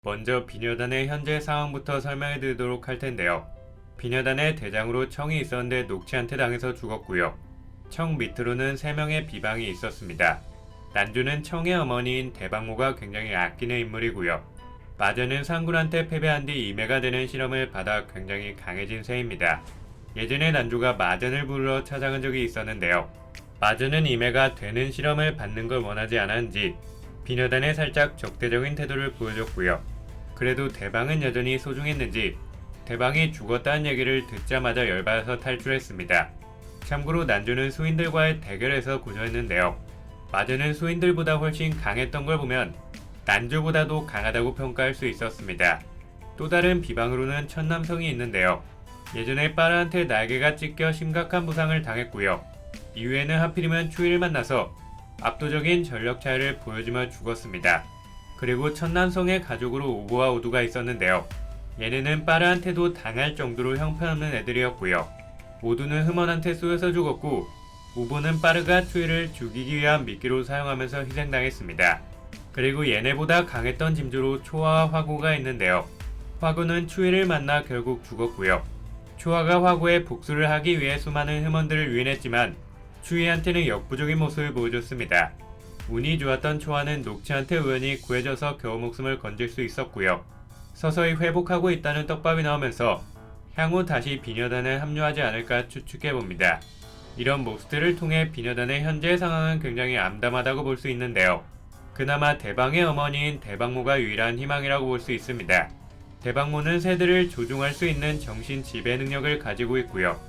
먼저 비녀단의 현재 상황부터 설명해 드리도록 할 텐데요. 비녀단의 대장으로 청이 있었는데 녹치한테 당해서 죽었고요. 청 밑으로는 3명의 비방이 있었습니다. 난주는 청의 어머니인 대방모가 굉장히 아끼는 인물이고요. 마저는 상군한테 패배한 뒤 이매가 되는 실험을 받아 굉장히 강해진 셈입니다. 예전에 난주가 마전을 부르러 찾아간 적이 있었는데요. 마전은 이매가 되는 실험을 받는 걸 원하지 않았는지 비녀단에 살짝 적대적인 태도를 보여줬고요. 그래도 대방은 여전히 소중했는지 대방이 죽었다는 얘기를 듣자마자 열받아서 탈출했습니다. 참고로 난주는 수인들과의 대결에서 고전했는데요. 마저는 수인들보다 훨씬 강했던 걸 보면 난주보다도 강하다고 평가할 수 있었습니다. 또 다른 비방으로는 천남성이 있는데요. 예전에 빠르한테 날개가 찢겨 심각한 부상을 당했고요. 이후에는 하필이면 추위를 만나서 압도적인 전력 차이를 보여주며 죽었습니다. 그리고 천남성의 가족으로 오보와 오두가 있었는데요. 얘네는 빠르한테도 당할 정도로 형편없는 애들이었고요. 오두는 흠원한테 쏘여서 죽었고 오보는 빠르가 추위를 죽이기 위한 미끼로 사용하면서 희생당했습니다. 그리고 얘네보다 강했던 짐주로 초화와 화구가 있는데요. 화구는 추위를 만나 결국 죽었고요. 초화가 화구의 복수를 하기 위해 수많은 흠원들을 유인했지만 추위한테는 역부족인 모습을 보여줬습니다. 운이 좋았던 초화는 녹치한테 우연히 구해져서 겨우 목숨을 건질 수 있었고요. 서서히 회복하고 있다는 떡밥이 나오면서 향후 다시 비녀단에 합류하지 않을까 추측해봅니다. 이런 모습들을 통해 비녀단의 현재 상황은 굉장히 암담하다고 볼 수 있는데요. 그나마 대방의 어머니인 대방모가 유일한 희망이라고 볼 수 있습니다. 대방모는 새들을 조종할 수 있는 정신 지배 능력을 가지고 있고요.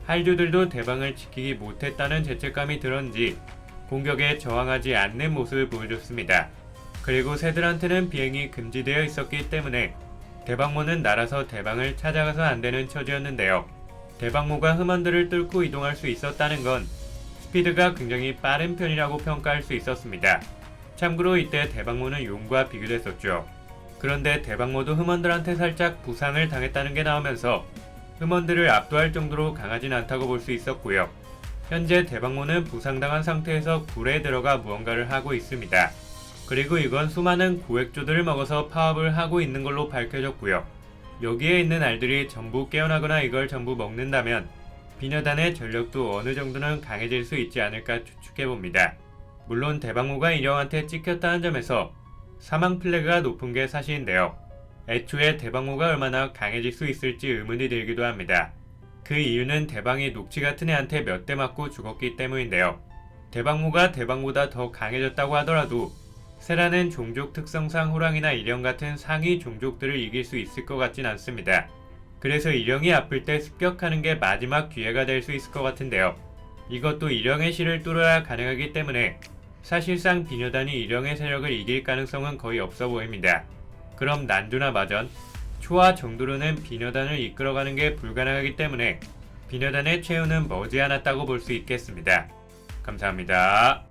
할주들도 대방을 지키기 못했다는 죄책감이 들었는지 공격에 저항하지 않는 모습을 보여줬습니다. 그리고 새들한테는 비행이 금지되어 있었기 때문에 대방모는 날아서 대방을 찾아가서 안되는 처지였는데요. 대방모가 흠원들을 뚫고 이동할 수 있었다는 건 스피드가 굉장히 빠른 편이라고 평가할 수 있었습니다. 참고로 이때 대방모는 용과 비교됐었죠. 그런데 대방모도 흠원들한테 살짝 부상을 당했다는 게 나오면서 흠원들을 압도할 정도로 강하진 않다고 볼 수 있었고요. 현재 대방모는 부상당한 상태에서 굴에 들어가 무언가를 하고 있습니다. 그리고 이건 수많은 고액조들을 먹어서 파업을 하고 있는 걸로 밝혀졌고요. 여기에 있는 알들이 전부 깨어나거나 이걸 전부 먹는다면 비녀단의 전력도 어느 정도는 강해질 수 있지 않을까 추측해봅니다. 물론 대방모가 일영한테 찍혔다는 점에서 사망 플래그가 높은 게 사실인데요. 애초에 대방모가 얼마나 강해질 수 있을지 의문이 들기도 합니다. 그 이유는 대방이 녹치 같은 애한테 몇 대 맞고 죽었기 때문인데요. 대방모가 대방보다 더 강해졌다고 하더라도 새라는 종족 특성상 호랑이나 일영 같은 상위 종족들을 이길 수 있을 것 같진 않습니다. 그래서 일영이 아플 때 습격하는 게 마지막 기회가 될 수 있을 것 같은데요. 이것도 일영의 실을 뚫어야 가능하기 때문에 사실상 비녀단이 일영의 세력을 이길 가능성은 거의 없어 보입니다. 그럼 난두나 마전, 초화 정도로는 비녀단을 이끌어가는 게 불가능하기 때문에 비녀단의 최후는 머지않았다고 볼 수 있겠습니다. 감사합니다.